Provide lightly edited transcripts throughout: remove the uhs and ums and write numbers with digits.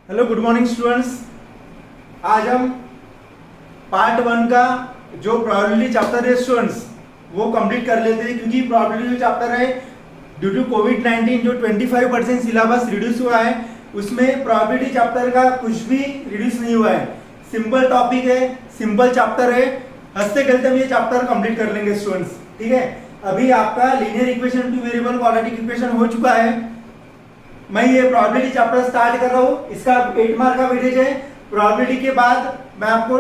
Hello good morning students. आज हम part 1 का जो प्रोबेबिलिटी चैप्टर है स्टूडेंट्स वो कंप्लीट कर लेते हैं, क्योंकि प्रोबेबिलिटी जो चैप्टर है ड्यू टू कोविड-19 जो 25% सिलेबस रिड्यूस हुआ है उसमें प्रोबेबिलिटी चैप्टर का कुछ भी रिड्यूस नहीं हुआ है। सिंपल टॉपिक है, सिंपल चैप्टर है, हंसते खेलते हम ये चैप्टर कंप्लीट कर लेंगे स्टूडेंट्स। ठीक है, अभी आपका linear equation two variable quadratic equation हो चुका है। मैं ये प्रोबेबिलिटी चैप्टर स्टार्ट कर रहा हूँ, इसका 8 मार्क का वेटेज है। प्रोबेबिलिटी के बाद मैं आपको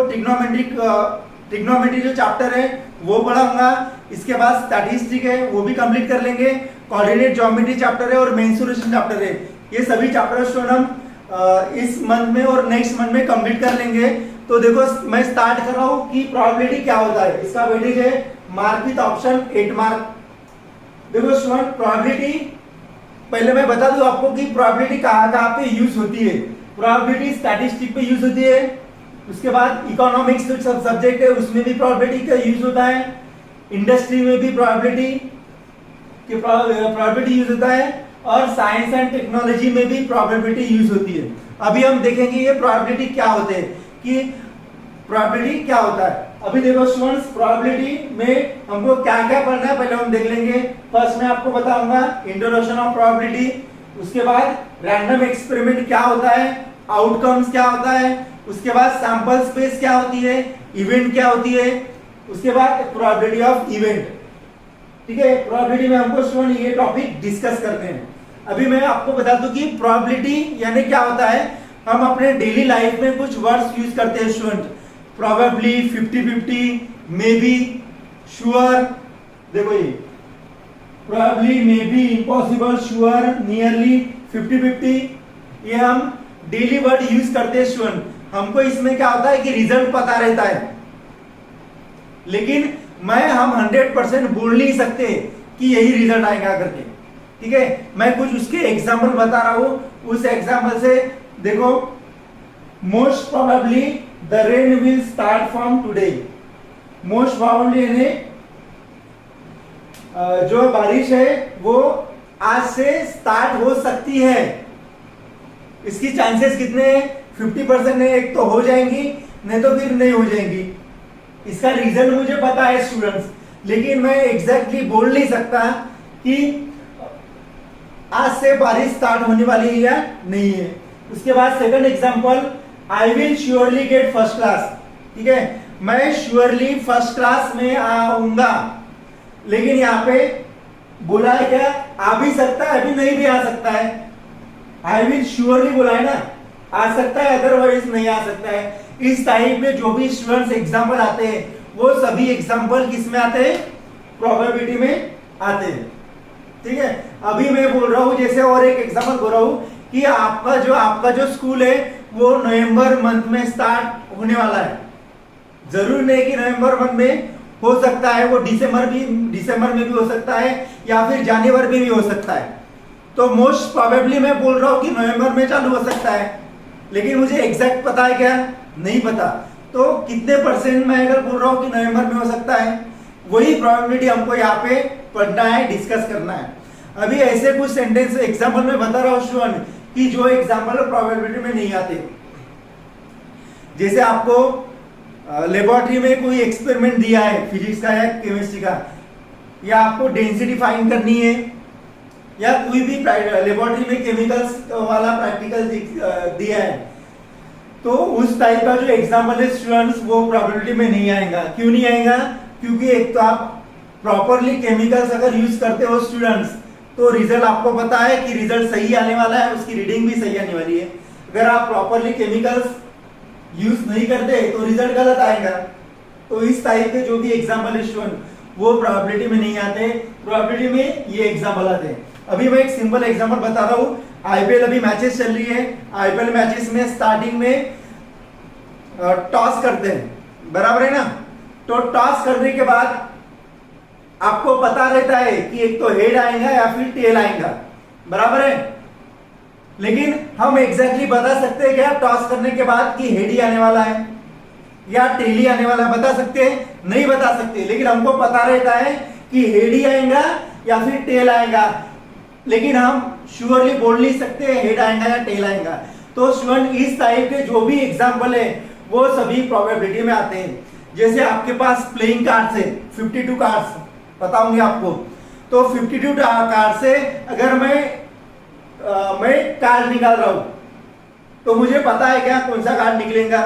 ट्रिग्नोमेट्री जो चैप्टर है वो पढ़ाऊंगा। इसके बाद स्टैटिस्टिक है वो भी कंप्लीट कर लेंगे। कोऑर्डिनेट ज्योमेट्री चैप्टर है और मेंसुरेशन चैप्टर है। ये सभी चैप्टर स्टूडेंट हम इस मंथ में और नेक्स्ट मंथ में कंप्लीट कर लेंगे। तो देखो मैं स्टार्ट कर रहा हूँ कि प्रोबेबिलिटी क्या होता है। इसका वेटेज है मार्क विद ऑप्शन 8 मार्क। देखो स्टूडेंट, प्रोबेबिलिटी पहले मैं बता दूं आपको कि प्रोबेबिलिटी कहाँ पे यूज होती है। प्रोबेबिलिटी स्टैटिस्टिक पे यूज होती है, उसके बाद इकोनॉमिक्स जो सब्जेक्ट है उसमें भी प्रोबेबिलिटी का यूज होता है, इंडस्ट्री में भी प्रोबेबिलिटी यूज होता है और साइंस एंड टेक्नोलॉजी में भी प्रोबेबिलिटी यूज होती है। अभी हम देखेंगे ये प्रोबेबिलिटी क्या होते हैं कि प्रोबेबिलिटी क्या होता है। अभी देखो स्टूडेंट्स, प्रोबेबिलिटी में हमको क्या क्या पढ़ना है पहले हम देख लेंगे। फर्स्ट मैं आपको बताऊंगा इंट्रोडक्शन ऑफ प्रोबेबिलिटी, उसके बाद रैंडम एक्सपेरिमेंट क्या होता है, आउटकम्स क्या होता है, उसके बाद सैंपल स्पेस क्या होती है, इवेंट क्या होती है, उसके बाद प्रोबेबिलिटी ऑफ इवेंट। ठीक है, प्रोबेबिलिटी में हमको स्टूडेंट ये टॉपिक डिस्कस करते हैं। अभी मैं आपको बता दूं कि प्रोबेबिलिटी यानी क्या होता है। हम अपने डेली लाइफ में कुछ वर्ड्स यूज करते हैं स्टूडेंट, probably, 50-50, maybe, sure। देखो ये probably, maybe, impossible, sure, nearly, 50-50 ये हम डेली वर्ड यूज करते हैं स्टूडेंट। हमको इसमें क्या होता है कि रिजल्ट पता रहता है, लेकिन हम 100% बोल नहीं सकते कि यही रिजल्ट आएगा करके। ठीक है, मैं कुछ उसके एग्जाम्पल बता रहा हूं। उस एग्जाम्पल से देखो, most probably the rain will start from today। most probably यानी जो बारिश है वो आज से स्टार्ट हो सकती है। इसकी चांसेस कितने हैं? 50% है, एक तो हो जाएंगी नहीं तो फिर नहीं हो जाएंगी। इसका रीजन मुझे पता है स्टूडेंट्स, लेकिन मैं एग्जैक्टली बोल नहीं सकता कि आज से बारिश स्टार्ट होने वाली है या नहीं है। उसके बाद second example, I will surely get first class. ठीक है, मैं श्योरली फर्स्ट क्लास में आऊंगा, लेकिन यहाँ पे बोला है क्या, आ भी सकता है, अभी नहीं भी आ सकता है। आई विल श्योरली बोला है ना, आ सकता है, अदरवाइज नहीं आ सकता है। इस टाइप में जो भी स्टूडेंट्स एग्जाम्पल आते हैं वो सभी एग्जाम्पल किस में आते हैं? प्रोबेबिलिटी में आते हैं। ठीक है, अभी मैं बोल रहा हूँ जैसे और एक एग्जाम्पल बोल रहा हूँ कि आपका जो स्कूल है वो नवंबर मंथ में स्टार्ट होने वाला है। जरूर नहीं कि नवंबर मंथ में, हो सकता है वो दिसंबर में भी हो सकता है या फिर जनवरी में भी हो सकता है। तो मोस्ट प्रोबेबली मैं बोल रहा हूँ कि नवंबर में चालू हो सकता है, लेकिन मुझे एग्जैक्ट पता है क्या? नहीं पता। तो कितने परसेंट मैं अगर बोल रहा हूँ कि नवंबर में हो सकता है, वही प्रोबेबिलिटी हमको यहाँ पे पढ़ना है, डिस्कस करना है। अभी ऐसे कुछ सेंटेंस एग्जाम्पल में बता रहा हूँ स्टूडेंट कि जो एग्जाम्पल प्रोबेबिलिटी में नहीं आते। जैसे आपको लेबोरेटरी में कोई एक्सपेरिमेंट दिया है फिजिक्स का या केमिस्ट्री का, या आपको डेंसिटी फाइंड करनी है, या कोई भी लेबोरेटरी में केमिकल्स वाला प्रैक्टिकल दिया है, तो उस टाइप का जो एग्जाम्पल है स्टूडेंट्स वो प्रोबेबिलिटी में नहीं आएगा। क्यों नहीं आएगा? क्योंकि एक तो आप प्रॉपरली केमिकल्स अगर यूज करते हो स्टूडेंट्स तो रिजल्ट आपको पता है कि रिजल्ट सही आने वाला है, उसकी रीडिंग भी सही आने वाली है। अगर आप प्रॉपरली केमिकल्स यूज नहीं करते तो रिजल्ट गलत आएगा। तो इस टाइप के जो भी एग्जाम्पल है स्टूडेंट वो प्रोबेबिलिटी में नहीं आते, प्रोबेबिलिटी में ये एग्जाम्पल आते हैं। अभी मैं एक सिंपल एग्जाम्पल बता रहा हूँ। आईपीएल अभी मैचेस चल रही है। आईपीएल मैचेस में स्टार्टिंग में टॉस करते हैं, बराबर है ना। तो टॉस करने के बाद आपको पता रहता है कि एक तो हेड आएगा या फिर टेल आएगा, बराबर है। लेकिन हम एग्जैक्टली बता सकते हैं क्या टॉस करने के बाद कि हेड ही आने वाला है या टेल ही आने वाला है? बता सकते हैं? नहीं बता सकते। लेकिन हमको पता रहता है कि हेड ही आएगा या फिर टेल आएगा, लेकिन हम श्योरली बोल नहीं सकते हेड आएगा या टेल आएगा। तो स्टूडेंट इस टाइप के जो भी एग्जाम्पल है वो सभी प्रोबेबिलिटी में आते हैं। जैसे आपके पास प्लेइंग कार्ड्स है 52 कार्ड्स पता होंगे आपको, तो 52 कार्ड से अगर मैं कार्ड निकाल रहा हूं तो मुझे पता है क्या कौन सा कार्ड निकलेगा?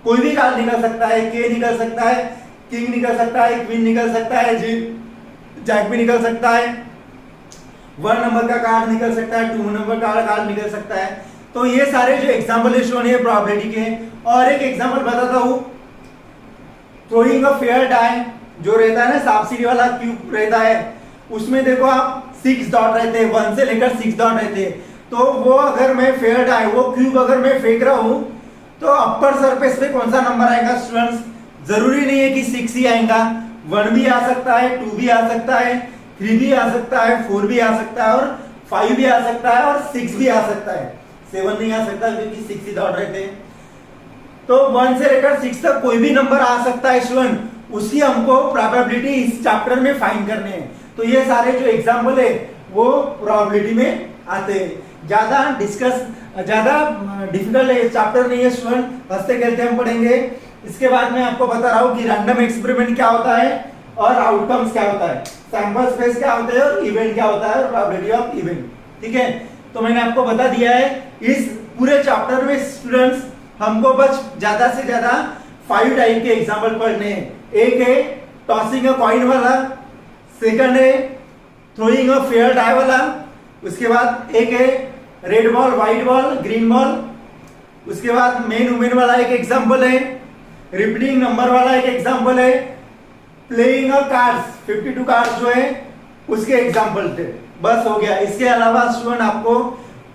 कोई भी कार्ड निकल सकता है, के निकल सकता है, किंग निकल सकता है, क्वीन निकल सकता है, जैक भी निकल सकता है, 1 नंबर का कार्ड निकल सकता है, 2 नंबर का कार्ड निकल सकता है। तो ये सारे जो एग्जाम्पल है प्रोबेबिलिटी के। और एक एग्जाम्पल बताता हूं, थ्रोइंग अ फेयर डाई जो रहता है ना, सांप सीढ़ी वाला क्यूब रहता है, उसमें देखो आप 6 डॉट रहते हैं, 1 से लेकर 6 डॉट रहते हैं। तो वो अगर मैं फेयर डाई, वो क्यूब अगर मैं फेंक रहा हूं तो अपर सरफेस पे कौन सा नंबर आएगा स्टूडेंट्स? जरूरी नहीं है कि 6 ही आएगा, 1 भी आ सकता है, 2 भी आ सकता है, 3 भी आ सकता है, 4 भी आ सकता है, और 5 भी आ सकता है, और 6 भी आ सकता है। 7 नहीं आ सकता क्योंकि 6 ही डॉट रहते हैं। तो 1 से लेकर 6 तक कोई भी नंबर आ सकता है स्टूडेंट, उसकी हमको प्रोबेबिलिटी इस चैप्टर में फाइंड करने हैं। तो ये सारे जो एग्जाम्पल है वो प्रोबेबिलिटी में आते हैं। ज्यादा डिफिकल्ट चैप्टर नहीं है स्टूडेंट, हंसते खेलते हम पढ़ेंगे। इसके बाद मैं आपको बता रहा हूँ कि रैंडम एक्सपेरिमेंट क्या होता है और आउटकम्स क्या होता है, सैंपल स्पेस क्या होता है और इवेंट क्या होता है और प्रोबेबिलिटी ऑफ इवेंट। ठीक है, तो मैंने आपको बता दिया है। इस पूरे चैप्टर में स्टूडेंट्स हमको बस ज्यादा से ज्यादा 5 टाइप के एग्जाम्पल पढ़ने हैं। एक है टॉसिंग अ कॉइन वाला, सेकंड है थ्रोइंग अ फेयर डाई वाला, उसके बाद एक है red ball, white ball, green ball, उसके बाद मेन वुमेन वाला एक एग्जाम्पल है, रिपीटिंग नंबर वाला एक एग्जाम्पल है, प्लेइंग अ कार्ड्स 52 कार्ड्स जो है उसके एग्जाम्पल थे। बस हो गया। इसके अलावा स्टूडेंट आपको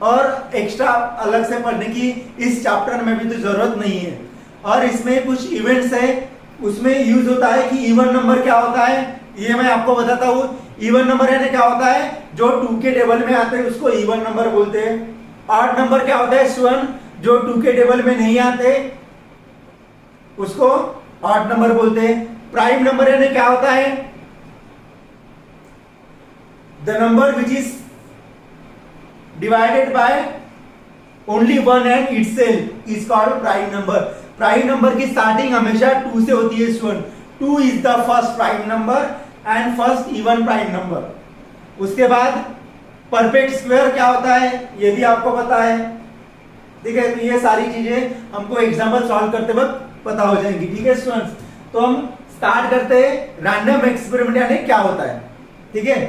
और एक्स्ट्रा अलग से पढ़ने की इस चैप्टर में भी तो जरूरत नहीं है। और इसमें कुछ इवेंट्स है, उसमें यूज होता है कि इवन नंबर क्या होता है ये मैं आपको बताता हूँ। इवन नंबर यानी क्या होता है, जो 2 के टेबल में आते हैं उसको इवन नंबर बोलते हैं। ऑड नंबर क्या होता है स्टूडेंट, जो 2 के टेबल में नहीं आते उसको ऑड नंबर बोलते हैं। प्राइम नंबर यानी क्या होता है, the number which is divided by only 1 and itself is called prime number. Prime number की स्टार्टिंग हमेशा 2 से होती है student. 2 is the first prime number and first even prime number. उसके बाद परफेक्ट स्क्वायर क्या होता है ये भी आपको पता है। ठीक है, तो ये सारी चीजें हमको एग्जाम्पल सॉल्व करते वक्त पता हो जाएंगी। ठीक है स्टूडेंट्स, तो हम स्टार्ट करते हैं रैंडम एक्सपेरिमेंट यानी क्या होता है। ठीक है,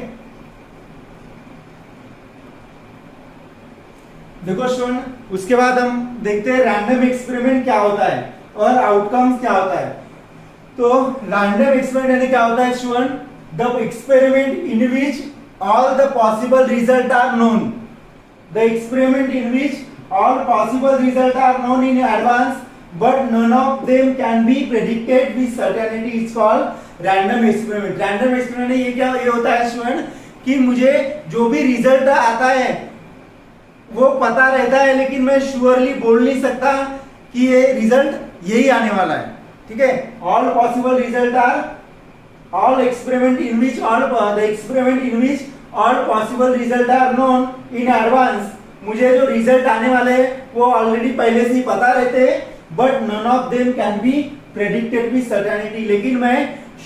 देखो स्टूडेंट, उसके बाद हम देखते हैं रैंडम एक्सपेरिमेंट क्या होता है और आउटकम्स क्या होता है। तो रैंडम एक्सपेरिमेंट यानी क्या होता है student, the experiment in which all the possible results are known. The experiment in which all possible results are known in advance, but none of them can be predicted with certainty is called random experiment. Random experiment ये क्या ये होता है student कि मुझे जो भी result आता है वो पता रहता है, लेकिन मैं श्योरली बोल नहीं सकता कि ये रिजल्ट यही आने वाला है। ठीक है, all possible results are all experiment in which the experiment in which all possible result are known in advance. मुझे जो रिजल्ट आने वाले हैं वो ऑलरेडी पहले से ही पता रहते हैं, but none of them can be predicted with certainty. लेकिन मैं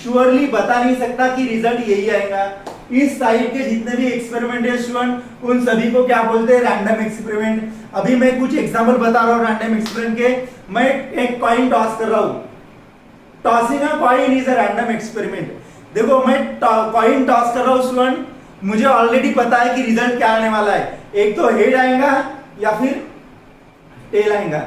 श्योरली बता नहीं सकता कि रिजल्ट यही आएगा। इस टाइप के जितने भी एक्सपेरिमेंट है स्टूडेंट उन सभी को क्या बोलते हैं, रैंडम एक्सपेरिमेंट। अभी मैं कुछ एग्जाम्पल बता रहा हूँ रैंडम एक्सपेरिमेंट के। मैं एक कॉइन टॉस कर रहा हूँ, tossing a coin is a random experiment. देखो मैं कॉइन टॉस कर रहा हूँ स्टूडेंट, मुझे ऑलरेडी पता है कि रिजल्ट क्या आने वाला है, एक तो हेड आएगा या फिर टेल आएगा।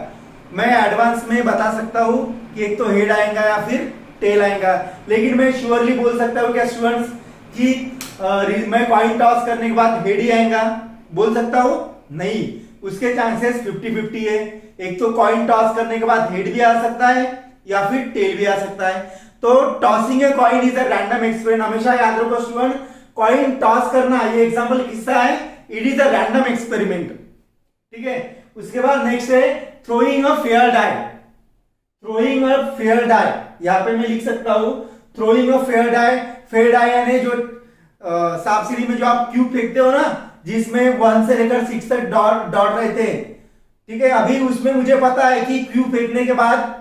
मैं एडवांस में बता सकता हूँ कि एक तो हेड आएगा या फिर टेल आएगा, लेकिन मैं श्योरली बोल सकता हूँ क्या स्टूडेंट्स कि मैं कॉइन टॉस करने के बाद हेड ही आएगा, बोल सकता हूँ? नहीं, उसके चांसेस 50-50 है। एक तो कॉइन टॉस करने के बाद हेड भी आ सकता है या फिर टेल भी आ सकता है। तो tossing a coin is a random experiment. हमेशा याद रखो स्टूडेंट, कॉइन टॉस करना ये एग्जांपल किसका है, it is a random experiment. ठीक है, उसके बाद नेक्स्ट है throwing a fair die. Throwing a fair die यहां पे मैं लिख सकता हूं throwing a fair die. Fair die यानी जो सांप सीढ़ी में जो आप क्यूब फेंकते हो ना, जिसमें 1 से लेकर 6 तक डॉट डॉट रहते हैं, ठीक है। अभी उसमें मुझे पता है कि क्यू फेंकने के बाद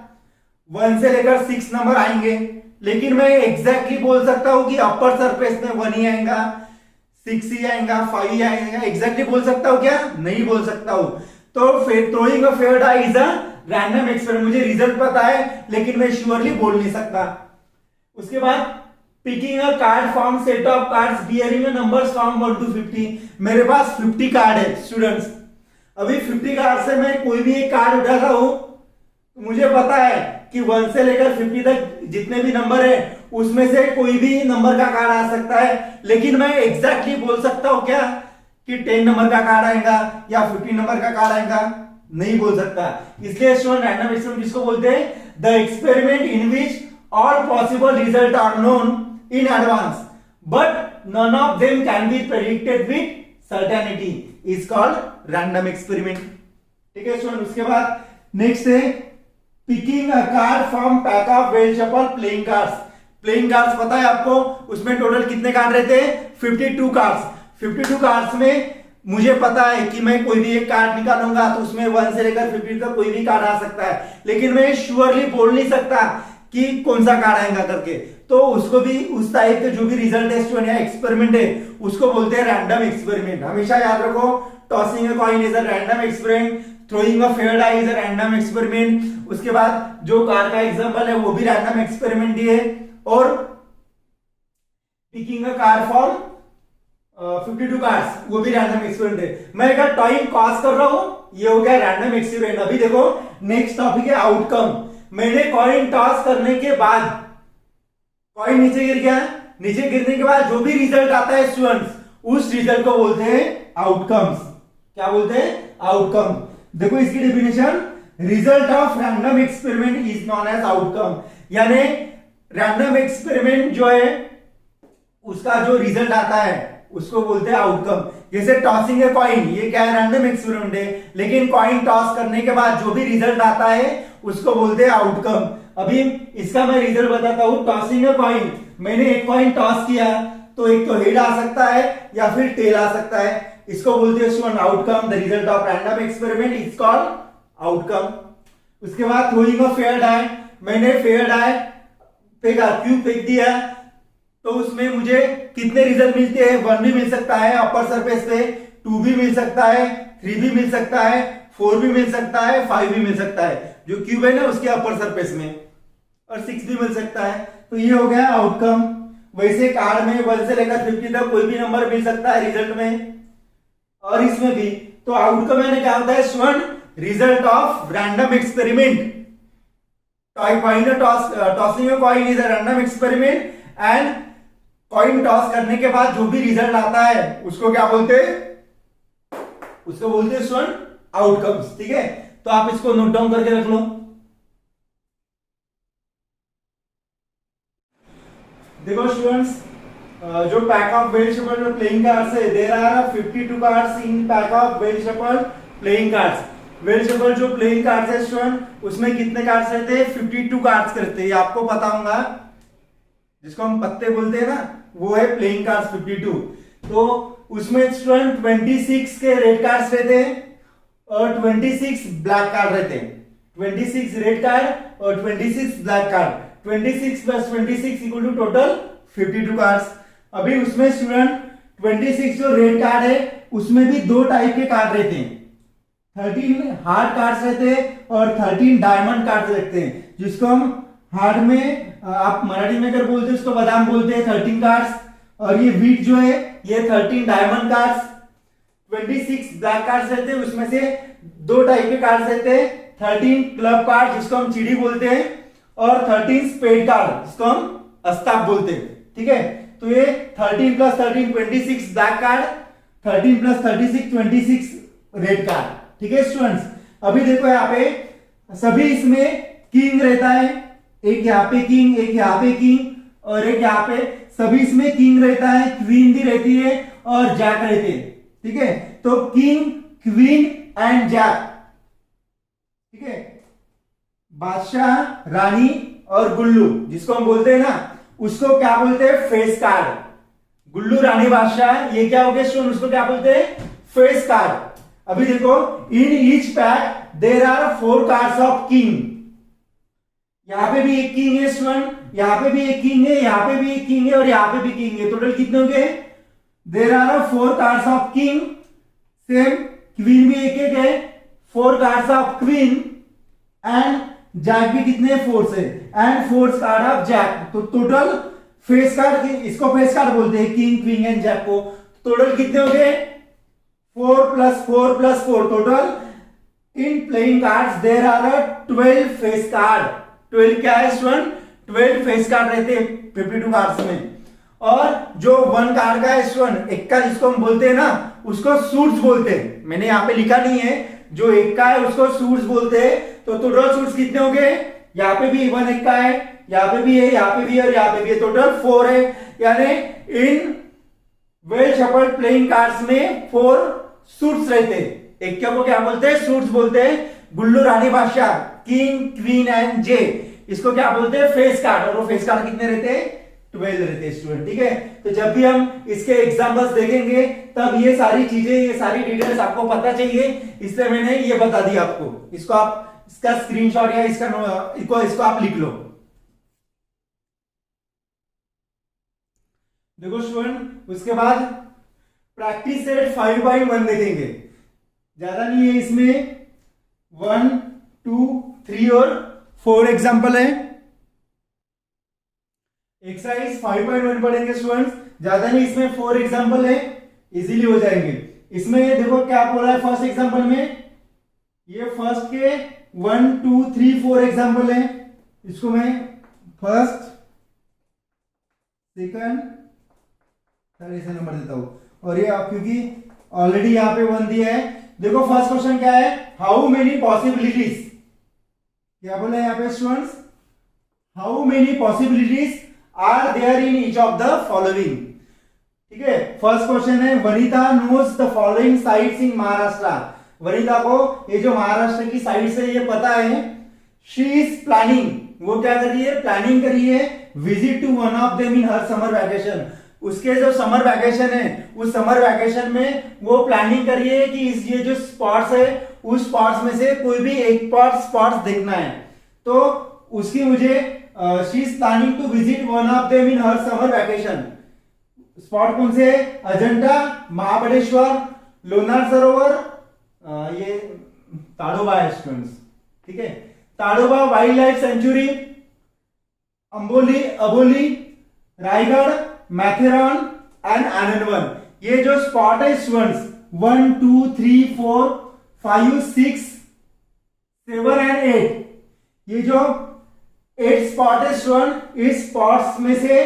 1 से लेकर 6 नंबर आएंगे, लेकिन मैं एग्जैक्टली बोल सकता हूं कि अपर सरफेस में 1 ही आएगा, 6 ही आएगा, 5 ही आएगा, एग्जैक्टली बोल सकता हूं क्या? नहीं बोल सकता हूं। तो throwing a fair die is a random experiment, मुझे रिजल्ट पता है लेकिन मैं श्योरली बोल नहीं सकता। उसके बाद picking a card from set of cards bearing a numbers from 1 to 50, मेरे पास 50 कार्ड है स्टूडेंट्स। अभी 50 कार्ड से मैं कोई भी एक कार्ड उठाता हूं, मुझे पता है कि 1 से लेकर 50 तक जितने भी नंबर है उसमें से कोई भी नंबर का कार्ड आ सकता है, लेकिन मैं एग्जैक्टली बोल सकता हूं क्या कि 10 नंबर का कार्ड आएगा या 15 नंबर का कार्ड आएगा? नहीं बोल सकता। इसलिए स्टूडेंट रैंडम एक्सपेरिमेंट जिसको बोलते हैं the experiment in which all possible result are known in advance but none of them can be predicted with certainty is called random experiment, ठीक है स्टूडेंट। उसके बाद नेक्स्ट है picking a card from pack of well shuffle playing cards. Playing cards पता है आपको, उसमें total कितने कार्ड रहते हैं? 52 कार्ड्स। 52 कार्ड्स में मुझे पता है कि मैं कोई भी एक कार्ड निकालूंगा तो उसमें 1 से लेकर 50 तक कोई भी कार्ड आ सकता है, लेकिन मैं श्योरली बोल नहीं सकता कि कौन सा कार्ड आएगा करके। तो उसको भी, उस टाइप के जो भी रिजल्ट है स्टूडेंट या एक्सपेरिमेंट है उसको बोलते हैं रैंडम एक्सपेरिमेंट। हमेशा याद रखो, tossing a coin is a random experiment, throwing a fair die is a random experiment. उसके बाद जो कार्ड का एग्जांपल है वो भी रैंडम एक्सपेरिमेंट ही है, और picking a card from 52 cards वो भी रैंडम एक्सपेरिमेंट है। मैं अगर टाइम पास कर रहा हूं, ये हो गया रैंडम एक्सपेरिमेंट। अभी देखो नेक्स्ट टॉपिक है आउटकम। मैंने कॉइन टॉस करने के बाद कॉइन नीचे गिर गया, नीचे गिरने के बाद जो भी रिजल्ट आता है स्टूडेंट्स, उस रिजल्ट को बोलते हैं आउटकम्स। क्या बोलते हैं? आउटकम। देखो इसकी definition, result of random experiment is known as outcome, यानी रैंडम एक्सपेरिमेंट जो है उसका जो रिजल्ट आता है उसको बोलते हैं आउटकम। जैसे टॉसिंग ए कॉइन, ये क्या है? रैंडम एक्सपेरिमेंट है, लेकिन कॉइन टॉस करने के बाद जो भी रिजल्ट आता है उसको बोलते हैं आउटकम। अभी इसका मैं रिजल्ट बताता हूं। टॉसिंग ए कॉइन, मैंने एक कॉइन टॉस किया तो एक तो हेड आ सकता है या फिर टेल आ सकता है, इसको बोलते हैं student outcome. The result of random experiment is called outcome. उसके बाद थ्रोइंग अ फेयर डाई, मैंने फेयर डाई फेंका, क्यूब फेंक दिया, तो उसमें मुझे कितने रिजल्ट मिलते हैं? 1 भी मिल सकता है अपर सरफेस पे, 2 भी मिल सकता है, 3 भी मिल सकता है, 4 भी मिल सकता है, 5 भी मिल सकता है, जो क्यूब है ना उसके अपर सरफेस में, और 6 भी मिल सकता है। तो ये हो गया आउटकम। वैसे कार्ड में 1 से लेकर 50 तक कोई भी नंबर मिल सकता है रिजल्ट में, और इसमें भी। तो आउटकम यानी क्या होता है student? Result of random experiment. Tossing a coin is a random experiment, and coin toss करने के बाद जो भी रिजल्ट आता है उसको क्या बोलते हैं? उसको बोलते हैं स्टूडेंट आउटकम्स, ठीक है। तो आप इसको नोट डाउन करके रख लो। देखो स्टूडेंट्स, जो पैक ऑफ वेल शफल में प्लेइंग कार्ड्स है, there are 52 cards in pack of well shuffle playing cards. Well shuffle जो प्लेइंग कार्ड्स है स्टूडेंट, उसमें कितने कार्ड्स रहते हैं? 52 कार्ड्स करते हैं, ये आपको पता होगा। जिसको हम पत्ते बोलते हैं ना, वो है प्लेइंग कार्ड्स 52। तो उसमें स्टूडेंट 26 के रेड कार्ड्स रहते हैं और 26 ब्लैक कार्ड रहते हैं। 26 रेड कार्ड और 26 black card, 26 + 26 equal to total 52 cards. अभी उसमें स्टूडेंट 26 जो रेड कार्ड है उसमें भी 2 टाइप के कार्ड रहते हैं। 13 हार्ड कार्ड्स रहते हैं और 13 डायमंड कार्ड्स रहते हैं, जिसको हम हार्ड में, आप मराठी में अगर बोलते हैं उसको बादाम बोलते हैं, 13 कार्ड्स। और ये वीट जो है ये 13 डायमंड कार्ड्स। 26 ब्लैक कार्ड्स रहते हैं, उसमें से 2 टाइप के कार्ड्स रहते हैं। 13 क्लब कार्ड जिसको हम चिड़ी बोलते हैं, और 13 स्पेड कार्ड जिसको हम अस्ताप बोलते हैं, ठीक है। तो ये 13 + 13 26 ब्लैक कार्ड, 13 + 36 26 रेड कार्ड, ठीक है स्टूडेंट्स। अभी देखो यहाँ पे सभी इसमें किंग रहता है, एक यहाँ पे किंग, एक यहाँ पे किंग, और एक यहाँ पे, सभी इसमें किंग रहता है, क्वीन भी रहती है और जैक रहते हैं, ठीक है। तो किंग, क्वीन एंड जैक, ठीक है। बादशाह, रानी और गुल्लू जिसको हम बोलते हैं ना, उसको क्या बोलते हैं? Face card. गुल्लू रानी बादशाह, ये क्या हो गया स्टूडेंट, उसको क्या बोलते हैं, फेस कार्ड। अभी देखो, in each pack there are 4 cards of king. यहां पे भी एक किंग है स्टूडेंट, यहां पे भी एक किंग है, यहां पे भी एक किंग है और यहां पे भी किंग है। टोटल कितने हो गए, there are 4 cards of king. Same queen भी एक एक है, 4 cards of queen and jack भी कितने 4 से एंड 4 कार्ड ऑफ जैक। तो टोटल फेस कार्ड, इसको फेस कार्ड बोलते हैं किंग क्वीन एंड जैक को। टोटल कितने हो गए, 4 + 4 + 4। Total in playing cards there are 12 face card. 12 क्या है स्टूडेंट, 12 फेस कार्ड रहते हैं 52 कार्ड्स में। और जो 1 कार्ड का है स्टूडेंट, एक का जिसको हम बोलते हैं ना, उसको सूट्स बोलते हैं। मैंने यहाँ पे लिखा नहीं है, जो एक का है उसको सूट्स बोलते हैं। तो टोटल सूट्स कितने हो गए, यहाँ पे भी 1 एक का है, यहाँ पे भी है, यहाँ पे भी है और यहाँ पे भी है। टोटल 4 है, यानी in well shuffled playing cards में 4 सूट्स रहते हैं। एक को क्या बोलते हैं, सूट्स बोलते हैं। गुल्लू रानी बादशाह, किंग क्वीन एंड जे, इसको क्या बोलते हैं, फेस कार्ड। और वो फेस कार्ड कितने रहते हैं, 12 रहते हैं स्टूडेंट। ठीक है, तो जब भी हम इसके एग्जांपल्स देखेंगे तब ये सारी चीजें, ये सारी डिटेल्स आपको पता चाहिए, इसलिए मैंने ये बता दी आपको। इसको आप, इसका स्क्रीनशॉट या इसको आप लिख लो। देखो स्टूडेंट, उसके बाद प्रैक्टिस सेट 5/1 देखेंगे। ज्यादा नहीं है इसमें, 1, 2, 3 और 4 एग्जाम्पल है। एक्सरसाइज 5.1 पढ़ेंगे स्टूडेंट्स, ज्यादा नहीं, इसमें 4 एग्जाम्पल है, इजीली हो जाएंगे। इसमें देखो क्या बोल रहा है फर्स्ट एग्जाम्पल में, ये फर्स्ट के 1, 2, 3, 4 एग्जाम्पल है। इसको मैं फर्स्ट, सेकंड, थर्ड ऐसे नंबर देता हूं। और ये आप, क्योंकि ऑलरेडी यहाँ पे 1 दिया है। देखो फर्स्ट क्वेश्चन क्या है, हाउ मेनी पॉसिबिलिटीज, क्या बोला है यहाँ पे students, how many possibilities are there in each of the following. ठीक है, फर्स्ट क्वेश्चन है, Vanita knows the following sites in Maharashtra. Vanita को ये जो महाराष्ट्र की साइट्स है ये पता है। शी इज प्लानिंग, वो क्या कर रही है, प्लानिंग कर रही है, visit to one of them in her summer vacation. उसके जो समर वैकेशन है, उस समर वैकेशन में वो प्लानिंग कर रही है कि इस ये जो स्पॉट्स है, उस स्पॉट्स में से कोई भी एक स्पॉट्स देखना है। तो उसकी मुझे she is planning to visit one of them in her summer vacation. Spot कौन से है, अजंता, महाबलेश्वर, लोनार सरोवर, ये ताडोबा है स्टूडेंट्स। ठीक है, Tadoba wildlife sanctuary, Amboli, Aboli, Raigad, Matheran and Anandwan. ये जो स्पॉट है स्टूडेंट्स 1, 2, 3, 4, 5, 6, 7 एंड 8, ये जो 8 स्पॉट है स्टूडेंट, इस स्पॉट्स में से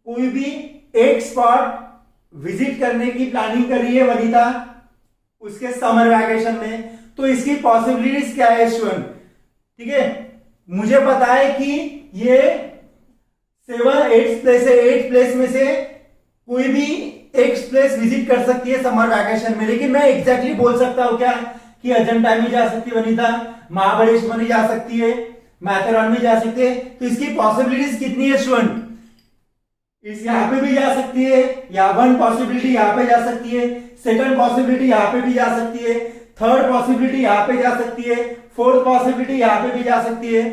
कोई भी एक स्पॉट विजिट करने की प्लानिंग कर रही है वनिता उसके समर वैकेशन में। तो इसकी पॉसिबिलिटीज क्या है स्टूडेंट, ठीक है, मुझे पता है कि ये 8 प्लेस है, 8 प्लेस में से कोई भी एक प्लेस विजिट कर सकती है समर वैकेशन में। लेकिन मैं एग्जैक्टली बोल सकता हूं क्या कि अजंता में जा सकती है वनिता, महाबलेश्वर में जा सकती है, मैथेरॉन में जा सकती है। तो इसकी पॉसिबिलिटीज कितनी है स्टूडेंट, इस यहां पे भी जा सकती है, या 1 पॉसिबिलिटी यहां पे जा सकती है, सेकंड पॉसिबिलिटी यहां पे भी जा सकती है, थर्ड पॉसिबिलिटी यहां पे जा सकती है, फोर्थ पॉसिबिलिटी यहां पे भी जा सकती है,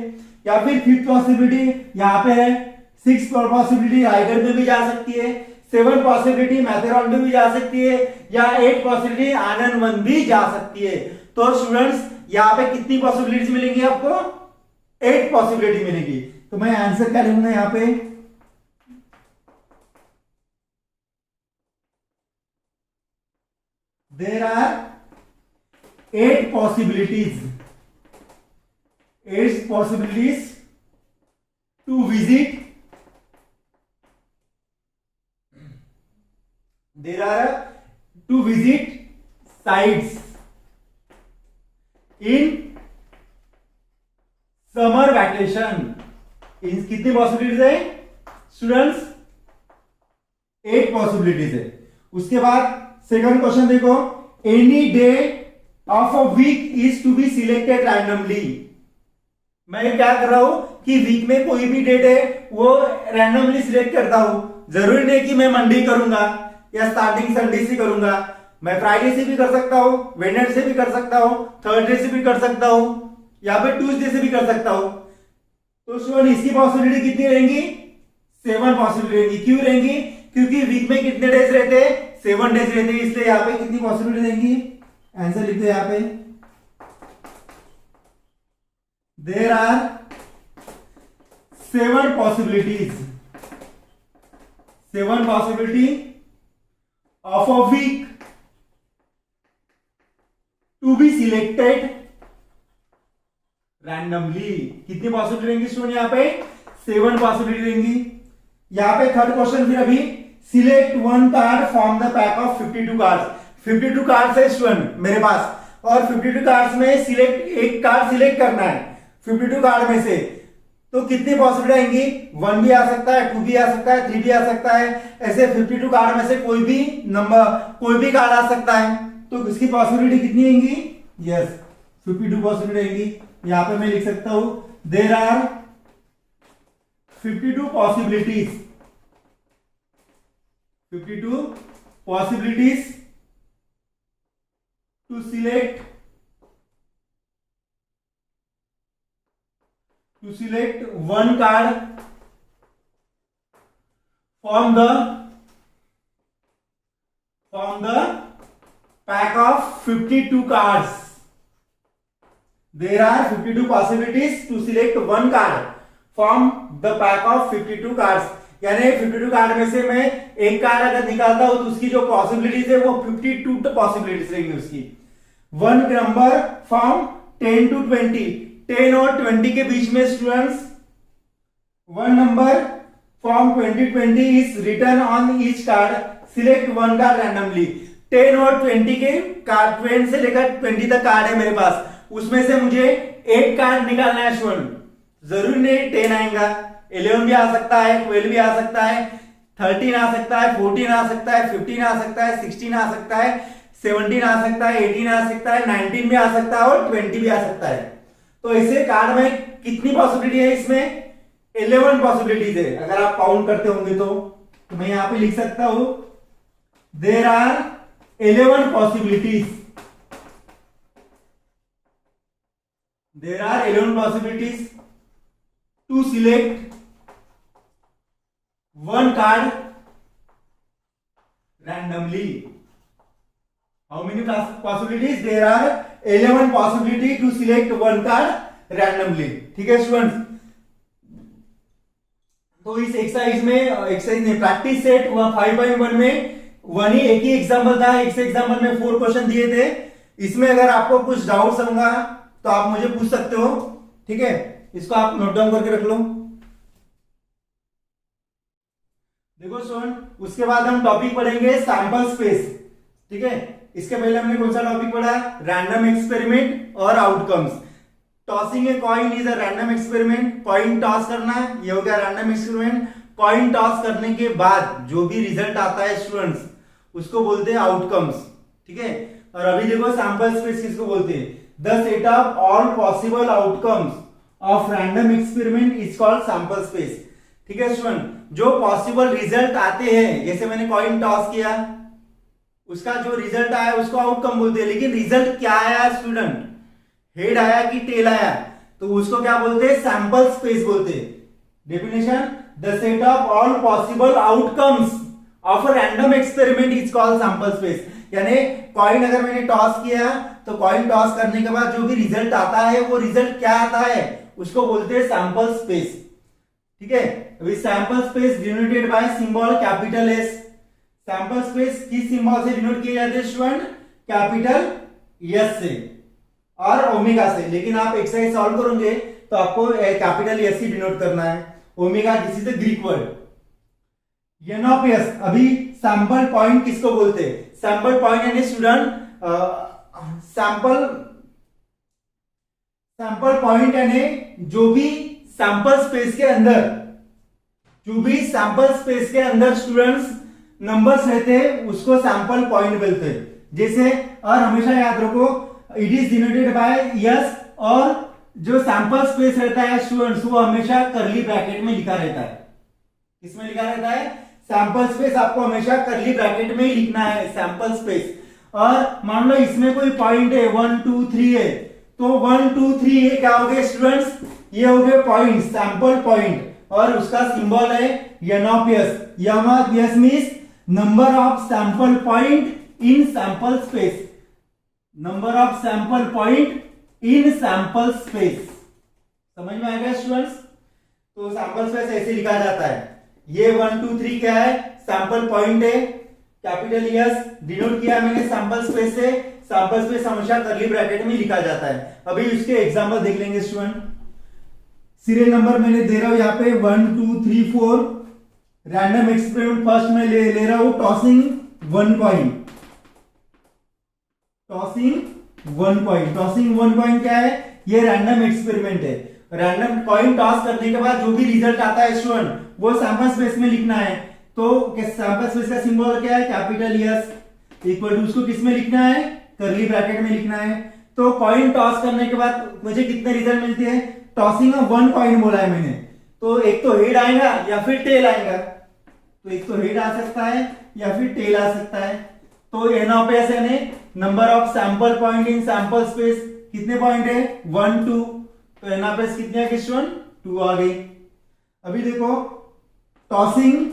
या फिर 5th पॉसिबिलिटी यहां पे है, 6th पॉसिबिलिटी रायगढ़ में भी जा सकती है, 7th पॉसिबिलिटी मैथेरॉन में भी जा सकती है, या 8th पॉसिबिलिटी आनंदवन भी जा सकती है। तो स्टूडेंट्स यहां पे कितनी पॉसिबिलिटीज मिलेंगी आपको, 8 पॉसिबिलिटी मिलेगी। तो मैं आंसर क्या लिखूंगा यहां पे, there are 8 possibilities to visit, there are to visit sites in summer vacation. इन कितनी पॉसिबिलिटीज है स्टूडेंट्स, 8 पॉसिबिलिटीज है। उसके बाद सेकंड क्वेश्चन देखो, any day of a week is to be selected randomly. मैं क्या कर रहा हूं कि वीक में कोई भी डेट है वो रैंडमली सिलेक्ट करता हूं। जरूरी नहीं कि मैं मंडे करूंगा या स्टार्टिंग संडे से करूंगा, मैं फ्राइडे से भी कर सकता हूं, वेडनेसडे से भी कर सकता हूं, थर्सडे से भी कर सकता हूं, या फिर ट्यूसडे से भी कर सकता हूं। तो स्टूडेंट इसकी पॉसिबिलिटी कितनी रहेंगी? 7 पॉसिबिलिटी रहेंगी। क्यों रहेंगी? क्योंकि वीक में कितने डेज रहते हैं? 7 डेज रहते हैं, इसलिए यहाँ पे कितनी पॉसिबिलिटी रहेंगी? आंसर लिख दो यहाँ पे, there are 7 possibilities, 7 possibility of a week to be selected randomly. कितनी पॉसिबिलिटी रहेंगी स्टूडेंट? यहाँ पे 7 पॉसिबिलिटी रहेंगी। यहाँ पे थर्ड क्वेश्चन फिर अभी, select 1 card from the pack of 52 cards. 52 cards है स्टूडेंट मेरे पास, और 52 कार्ड्स में सिलेक्ट एक कार्ड सिलेक्ट करना है 52 कार्ड में से। तो कितनी पॉसिबिलिटी आएंगी? 1 भी आ सकता है, 2 भी आ सकता है, 3 भी आ सकता है। ऐसे 52 कार्ड में से कोई भी नंबर, कोई भी कार्ड आ सकता है। तो इसकी पॉसिबिलिटी कितनी आएंगी? यस, 52 पॉसिबिलिटी आएंगी। यहां पे मैं लिख सकता हूं, there are 52 possibilities, 52 possibilities to select one card from the pack of 52 cards. There are 52 possibilities to select one card from the pack of 52 cards. यानी 52 कार्ड में से मैं एक कार्ड अगर निकालता हूं तो उसकी जो पॉसिबिलिटीज है वो 52 पॉसिबिलिटीज रहेंगी उसकी। 1 नंबर फ्रॉम 10 to 20, 10 और 20 के बीच में students 1 number from 20 is return on each card, select 1 card randomly. 10 और 20 के कार्ड, 10 से लेकर 20 तक कार्ड है मेरे पास, उसमें से मुझे एक कार्ड निकालना है स्टूडेंट। जरूरी नहीं 10 आएगा, 11 भी आ सकता है, 12 भी आ सकता है, 13 आ सकता है, 14 आ सकता है, 15 आ सकता है, 16 आ सकता है, 17 आ सकता है, 18 आ सकता है, 19 भी आ सकता है और 20 भी आ सकता है। तो ऐसे कार्ड में कितनी पॉसिबिलिटी है? इसमें 11 पॉसिबिलिटीज है। अगर आप काउंट करते होंगे तो मैं यहां पे लिख सकता हूं, there are 11 possibilities, there are 11 possibilities to select 1 card randomly. How many possibilities? There are 11 possibility to select 1 card randomly. ठीक है स्टूडेंट्स? तो इस एक्सरसाइज में प्रैक्टिस सेट हुआ 5.1 में वन ही एक ही एग्जाम्पल था। एक से एग्जाम्पल में 4 क्वेश्चन दिए थे। इसमें अगर आपको कुछ डाउट्स होगा तो आप मुझे पूछ सकते हो, ठीक है? इसको आप नोट डाउन करके रख लो। देखो स्टूडेंट, उसके बाद हम टॉपिक पढ़ेंगे सैंपल स्पेस, ठीक है? इसके पहले हमने कौन सा टॉपिक पढ़ा? रैंडम एक्सपेरिमेंट और outcomes. Tossing a coin is a random experiment. Coin toss करना, ये हो गया रैंडम एक्सपेरिमेंट। कॉइन टॉस करने के बाद जो भी रिजल्ट आता है स्टूडेंट्स, उसको बोलते हैं आउटकम्स, ठीक है? और अभी देखो सैंपल स्पेस किसको बोलते हैं? The set of all possible outcomes of random experiment is called sample space, ठीक है स्टूडेंट? जो पॉसिबल रिजल्ट आते हैं, जैसे मैंने कॉइन टॉस किया, उसका जो रिजल्ट आया उसको आउटकम बोलते हैं। लेकिन रिजल्ट क्या आया स्टूडेंट? हेड आया कि टेल आया? तो उसको क्या बोलते हैं? सैंपल स्पेस बोलते हैं। Definition, the set of all possible outcomes of a random experiment is called sample space. यानी कॉइन अगर मैंने टॉस किया तो कॉइन टॉस करने के बाद जो भी रिजल्ट आता है, वो रिजल्ट क्या आता है? उसको बोलते हैं सैंपल स्पेस, ठीक है? अभी sample space denoted by symbol capital S. Sample space किस सिंबल से डिनोट किए जाते हैं स्टूडेंट? कैपिटल एस से और ओमेगा से। लेकिन आप एक्सरसाइज सॉल्व करोगे तो आपको कैपिटल एस से डिनोट करना है। Omega this is the Greek word. N of s. अभी सैंपल पॉइंट किसको बोलते हैं? सैंपल पॉइंट यानी स्टूडेंट सैंपल पॉइंट यानी जो भी सैंपल स्पेस के अंदर, जो भी सैंपल स्पेस के अंदर स्टूडेंट्स नंबर्स रहते हैं उसको सैंपल पॉइंट बोलते हैं। जैसे, और हमेशा याद रखो, it is denoted by yes, और जो सैंपल स्पेस रहता है स्टूडेंट्स वो हमेशा कर्ली ब्रैकेट में लिखा रहता है। किसमें लिखा रहता है? सैंपल स्पेस आपको हमेशा कर्ली ब्रैकेट में ही लिखना है, सैंपल स्पेस। और मान लो इसमें कोई पॉइंट है 1 2 3 है, तो 1 2 3 ये क्या हो गए स्टूडेंट्स, ये हो गए पॉइंट, सैंपल पॉइंट, और उसका सिंबल है n of s। n of s means number of sample point in sample space, number of sample point in sample space. समझ में आएगा स्टूडेंट्स? तो सैंपल स्पेस ऐसे लिखा जाता है। ये 1 2 3 क्या है, सैंपल पॉइंट है, कैपिटल एस डिनोट किया मैंने सैंपल स्पेस से। सैंपल स्पेस हमेशा कर्ली ब्रैकेट में लिखा जाता है। अभी इसके एग्जांपल देख लेंगे स्टूडेंट। सीरियल नंबर मैंने दे रहा हूं यहाँ पे 1 2 3 4। रैंडम एक्सपेरिमेंट फर्स्ट में ले रहा हूं tossing 1 coin, tossing 1 coin. Tossing 1 coin क्या है, ये रैंडम एक्सपेरिमेंट है। रैंडम कॉइन टॉस करने के बाद जो भी रिजल्ट आता है स्टूडेंट, वो सैंपल स्पेस में लिखना है। तो सैंपल स्पेस का सिंबल क्या है, कैपिटल एस, इक्वल टू उसको किस में लिखना है, कर्ली ब्रैकेट में लिखना है। तो कॉइन टॉस करने के बाद मुझे कितने रिजल्ट मिलते हैं, टॉसिंग 1 कॉइन बोला है मैंने, तो एक तो हेड आएगा या फिर टेल आएगा। तो एक तो हेड आ सकता है या फिर टेल आ सकता है। तो n ऑफ s यानी number of sample point in sample space, कितने पॉइंट है 1 2, तो n ऑफ s कितने आ गए स्टूडेंट, 2 आ गई। अभी देखो tossing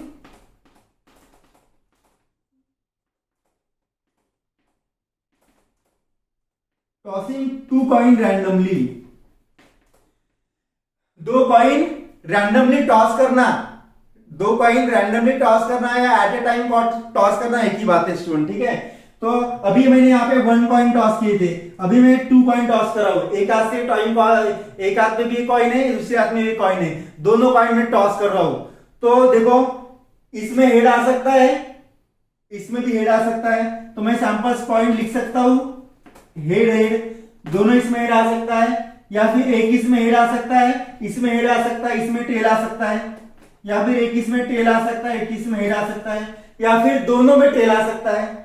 tossing 2 coin randomly, 2 coin randomly toss करना, 2 कॉइन रैंडमली टॉस करना है या एट ए टाइम टॉस करना, एक ही बात है स्टूडेंट, ठीक है। तो अभी मैंने यहाँ पे 1 कॉइन टॉस किए थे, अभी मैं 2 कॉइन टॉस कर रहा हूं। एक हाथ से एक हाथ में भी कॉइन है, दूसरे हाथ में भी कॉइन है, दोनों कॉइन में टॉस कर रहा हूं। तो देखो इसमें हेड आ सकता है, इसमें भी हेड आ सकता है, तो मैं सैंपल्स पॉइंट लिख सकता हूं, हेड हेड दोनों इसमें हेड आ सकता है, या फिर एक इसमें हेड आ सकता है, इसमें हेड आ सकता है, इसमें टेल आ सकता है, या फिर एक इसमें टेल आ सकता है, एक इसमें हेड आ सकता है, या फिर दोनों में टेल आ सकता है।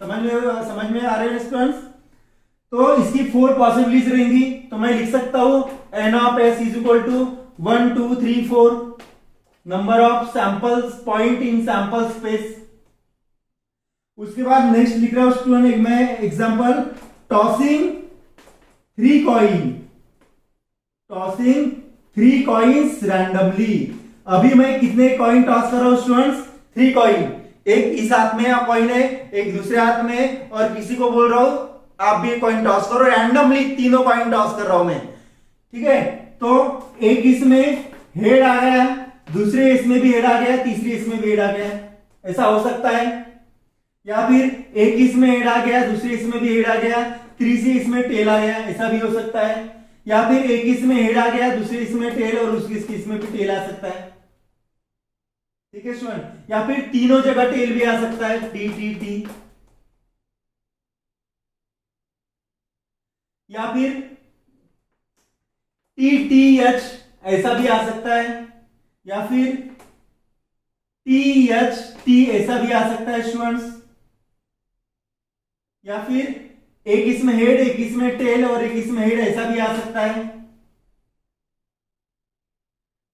समझ में आ रहे हैं स्टूडेंट्स? तो इसकी 4 पॉसिबिलिटीज रहेंगी, तो मैं लिख सकता हूं n of s is equal to 1 2 3 4 number of samples point in sample space. उसके बाद नेक्स्ट लिख रहा हूं स्टूडेंट मैं example, tossing 3 coin, tossing 3 coins randomly. अभी मैं कितने कॉइन टॉस कर रहा हूं स्टूडेंट्स, 3 कॉइन, एक इस हाथ में कॉइन है, एक दूसरे हाथ में, और किसी को बोल रहा हूं आप भी कॉइन टॉस करो, रैंडमली तीनों कॉइन टॉस कर रहा हूं मैं, ठीक है। तो एक इसमें हेड आ गया, दूसरे इसमें भी हेड आ गया, तीसरे इसमें भी हेड आ गया, ऐसा हो सकता है। या फिर एक इसमें हेड आ गया, दूसरे इसमें भी हेड आ गया, तीसरे इसमें टेल आ गया, ऐसा भी हो सकता है। या फिर एक इसमें हेड आ गया, दूसरे इसमें टेल, और उसकी इसमें भी टेल आ सकता है, ठीक है स्टूडेंट। या फिर तीनों जगह टेल भी आ सकता है, टी टी टी, या फिर टी टी एच ऐसा भी आ सकता है, या फिर टी एच टी ऐसा भी आ सकता है स्टूडेंट्स। या फिर एक इसमें हेड, एक इसमें टेल, और एक इसमें हेड, ऐसा भी आ सकता है।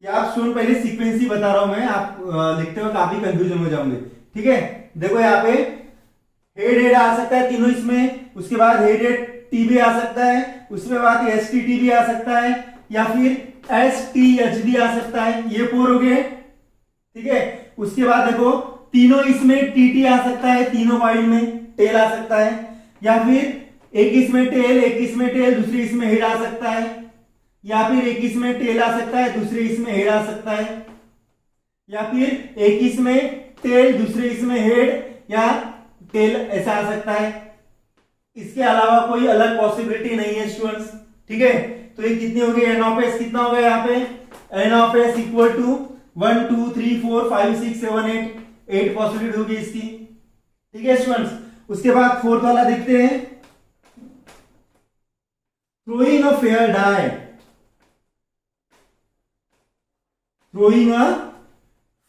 या आप स्टूडेंट पहले सीक्वेंस ही बता रहा हूं मैं, आप लिखते हुए काफी कंफ्यूजन हो जाओगे, ठीक है। देखो यहाँ पे हेड हेड आ सकता है तीनों इसमें, उसके बाद हेड हेड टी भी आ सकता है, उसके बाद एस टी टी भी आ सकता है, या फिर एस टी एच भी आ सकता है, ये 4 हो गए, ठीक है। उसके बाद देखो तीनों इसमें टी टी आ सकता है, तीनों कॉइन में टेल आ सकता है, या फिर एक इसमें टेल, एक इसमें टेल, दूसरी इसमें हेड आ सकता है, या फिर एक इसमें टेल आ सकता है, दूसरे इसमें हेड आ सकता है, या फिर एक इसमें टेल, दूसरे इसमें हेड या टेल, ऐसा आ सकता है। इसके अलावा कोई अलग पॉसिबिलिटी नहीं है स्टूडेंट्स, ठीक है। तो ये कितनी हो गई, एन ऑफ एस कितना हो गया यहाँ पे, n of s equal to 1 2 3 4 5 6 7 8 possibility होगी इसकी, ठीक है स्टूडेंट्स। उसके बाद 4th वाला देखते हैं, throwing a fair die, throwing a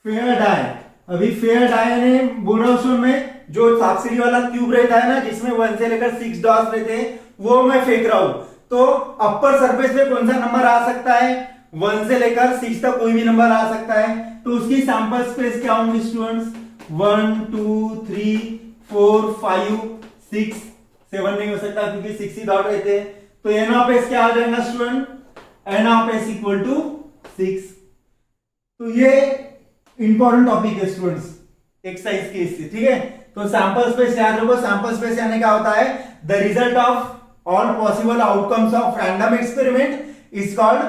fair die. अभी फेयर डाई यानी बोल रहा हूं मैं, जो सांप-सीढ़ी वाला क्यूब रहता है ना, जिसमें 1 से लेकर 6 डॉट्स रहते हैं, वो मैं फेंक रहा हूं। तो अपर सरफेस पे कौन सा नंबर आ सकता है, 1 से लेकर 6 तक कोई भी नंबर आ सकता है, तो उसकी सैंपल स्पेस क्या होंगी स्टूडेंट्स? 1 2 3 4 5 6 7 नहीं हो सकता क्योंकि 6 ही डॉट रहते हैं, तो एन ऑफ एस क्या आ जाएगा student? N of s equal to 6। तो ये इंपॉर्टेंट टॉपिक है स्टूडेंट्स एक्सरसाइज के इससे, ठीक है। तो सैंपल स्पेस याद रखो, सैंपल स्पेस यानी क्या होता है? The result of all possible outcomes of random experiment is called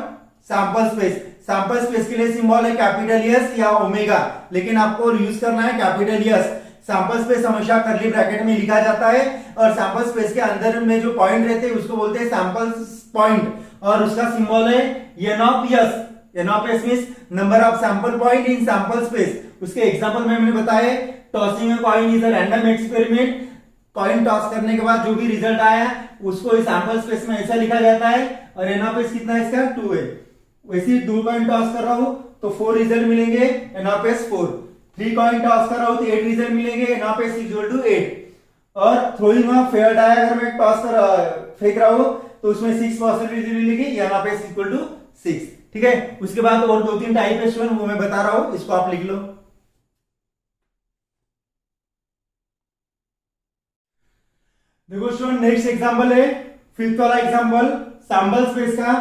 sample space. Sample space के लिए सिंबल है कैपिटल एस या ओमेगा, लेकिन आपको यूज करना है कैपिटल एस। सैंपल स्पेस हमेशा कर्ली ब्रैकेट में लिखा जाता है, और सैंपल स्पेस के अंदर में जो पॉइंट रहते हैं उसको बोलते हैं सैंपल पॉइंट, और उसका सिंबल है n of s. N of s means number of sample point in sample space. उसके एग्जांपल में मैंने बताया tossing a coin is a random experiment. Coin toss करने के बाद जो भी रिजल्ट आया उसको इस सैंपल स्पेस में ऐसा लिखा जाता है, और एन ऑफ एस कितना है इसका? 2 है। वैसे ही 2 कॉइन टॉस कर रहा हूं तो 4 रिजल्ट मिलेंगे, n of s 4। 3 coin toss कर रहा हूं तो 8 रिजल्ट मिलेंगे, n of s equal to 8। और थ्रोइंग अ फेयर डाई अगर मैं टॉस कर फेंक रहा हूं तो उसमें 6 पॉसिबिलिटी मिलेगी, n of s equal to 6, ठीक है। उसके बाद और 2-3 टाइप है स्टूडेंट, वो मैं बता रहा हूं, इसको आप लिख लो। देखो स्टूडेंट नेक्स्ट एग्जांपल है, फिफ्थ वाला एग्जांपल सैंपल स्पेस का।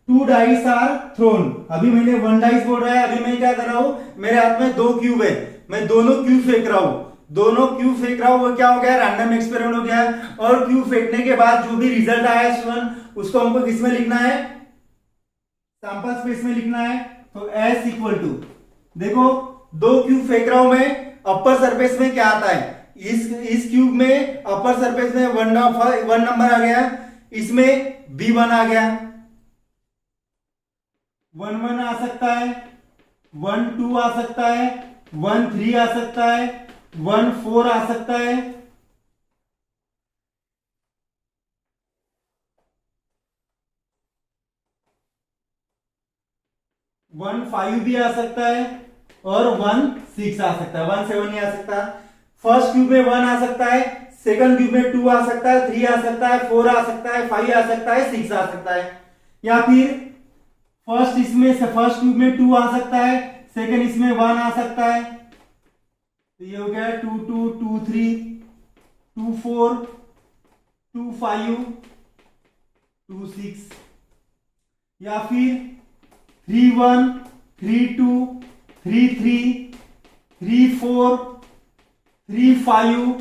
2 डाइस आर थ्रोन। अभी मैंने 1 डाइस बोल रहा है, अभी मैं क्या कर रहा हूं? मेरे हाथ में 2 क्यूब है, मैं दोनों क्यूब फेंक रहा हूं। दोनों क्यूब फेंक रहा हूं, वो क्या हो गया? रैंडम एक्सपेरिमेंट हो गया। और क्यूब फेंकने के बाद जो भी रिजल्ट आया स्टूडेंट उसको हमको किसमें लिखना है? सैंपल स्पेस में लिखना है। तो S इक्वल टू, देखो 2 क्यूब फेंक रहा हूं मैं, अपर सरफेस में क्या आता है? इस क्यूब में अपर सरफेस में 1 नंबर आ गया, इसमें B1 आ गया। 1 1 आ सकता है, 1 2 आ सकता है, 1 3 आ सकता है, 1 4 आ सकता है, 1 5 भी आ सकता है, और 1 6 आ सकता है, 1 7 नहीं आ सकता। फर्स्ट क्यूब में 1 आ सकता है, सेकंड क्यूब में 2 आ सकता है, 3 आ सकता है, 4 आ सकता है, 5 आ सकता है, 6 आ सकता है। या फिर फर्स्ट क्यूब में 2 आ सकता है, सेकंड इसमें 1 आ सकता है, तो ये हो गया 2 2 2 3 2 4 2 5 2 6। या फिर 3 1 3 2 3 3 3 4 3 5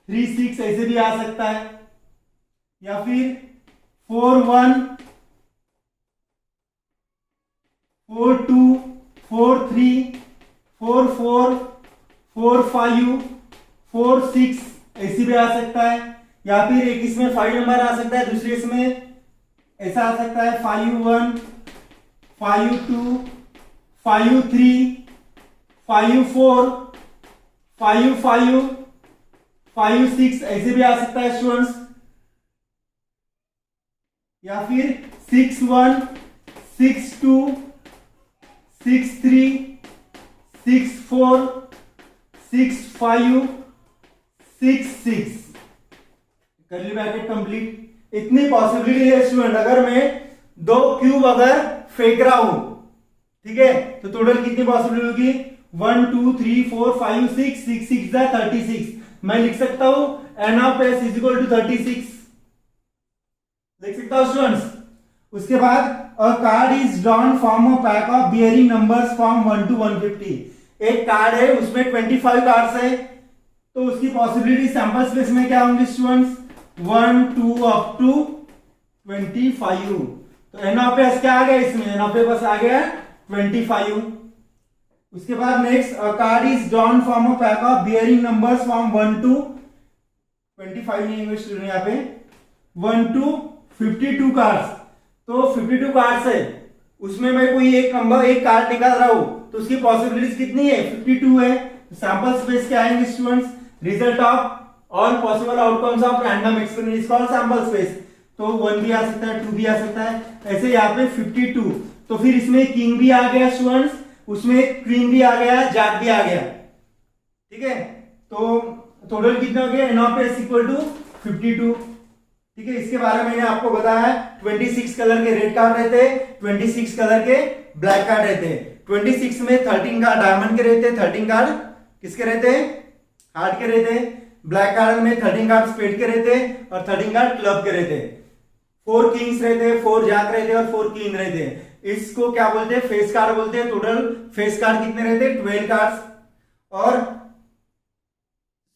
3 6 ऐसे भी आ सकता है। या फिर 4 1 4 2 4 3 4 4 4 5 4 6 ऐसे भी आ सकता है। या फिर एक इसमें 5 नंबर आ सकता है, दूसरे इसमें ऐसा आ सकता है 5 1 5 2 5 3 5 4 5 5 5 6 ऐसे भी आ सकता है स्टूडेंट्स। या फिर 6 1 6 2 6 3 6 4 6 5 6 6 कर्ली ब्रैकेट कंप्लीट। इतनी पॉसिबिलिटी है स्टूडेंट, अगर मैं 2 क्यूब अगर फेंक रहा हूं, ठीक है, तो टोटल कितनी पॉसिबिलिटी होगी? 1 2 3 4 5 6 6 6 36। मैं लिख सकता हूं n of s is equal to 36, लिख सकता हूं स्टूडेंट्स। उसके बाद a card is drawn from a pack of bearing numbers from 1 to 150। एक कार्ड है उसमें 25 कार्ड्स है, तो उसकी पॉसिबिलिटी सैंपल स्पेस में क्या होंगी स्टूडेंट्स? 1 2 up to 25। तो एन ऑफ एस क्या आ गया इसमें? एन ऑफ एस आ गया 25। उसके बाद next a card is drawn from a pack of bearing numbers from 1 to 25 नहीं है स्टूडेंट, यहाँ पे 1 to 52 कार्ड्स। तो 52 कार्ड्स है, उसमें मैं कोई एक नंबर एक कार्ड निकाल रहा हूं, तो उसकी पॉसिबिलिटीज कितनी है? 52 है। सैंपल स्पेस क्या आएंगे students? Result of all possible outcomes of random experiment is called sample space. तो 1 भी आ सकता है, 2 भी आ सकता है, ऐसे यहाँ पे 52। तो फिर इसमें किंग भी आ गया स्टूडेंट्स, उसमें क्वीन भी आ गया, जैक भी आ गया, ठीक है। तो टोटल कितना हो गया? N of s equal to 52, ठीक है, इसके बारे में मैंने आपको बताया है 26 कलर के रेड कार्ड रहते हैं, 26 कलर के ब्लैक कार्ड रहते हैं। 26 में 13 कार्ड डायमंड के रहते हैं, 13 कार्ड किसके रहते हैं, हार्ट के रहते हैं। ब्लैक कार्ड में 13 कार्ड स्पेड के रहते हैं और 13 कार्ड क्लब के रहते हैं। 4 किंग्स रहते हैं, 4 जैक रहते हैं और 4 क्वीन रहते हैं। इसको क्या बोलते हैं, फेस कार्ड बोलते हैं। टोटल फेस कार्ड कितने रहते हैं, 12 कार्ड्स। और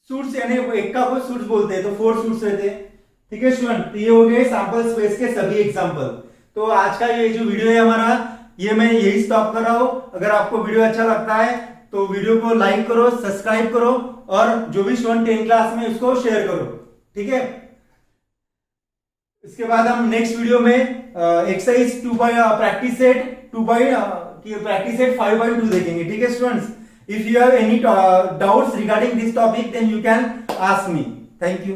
सूट्स यानी एक का वो सूट्स बोलते हैं, तो 4 सूट्स रहते हैं। ठीक है स्टूडेंट, तो ये हो गए सैंपल स्पेस के सभी एग्जांपल। तो आज का ये जो वीडियो है हमारा, ये मैं यही स्टॉप कर रहा हूं। अगर आपको वीडियो अच्छा लगता है तो वीडियो को लाइक करो, सब्सक्राइब करो और जो भी स्टूडेंट 10 क्लास में उसको शेयर करो। ठीक है, इसके बाद हम नेक्स्ट वीडियो में एक्सरसाइज 2 प्रैक्टिस सेट 5/2 देखेंगे। ठीक है students, if you have any doubts regarding this topic then you can ask me. Thank you.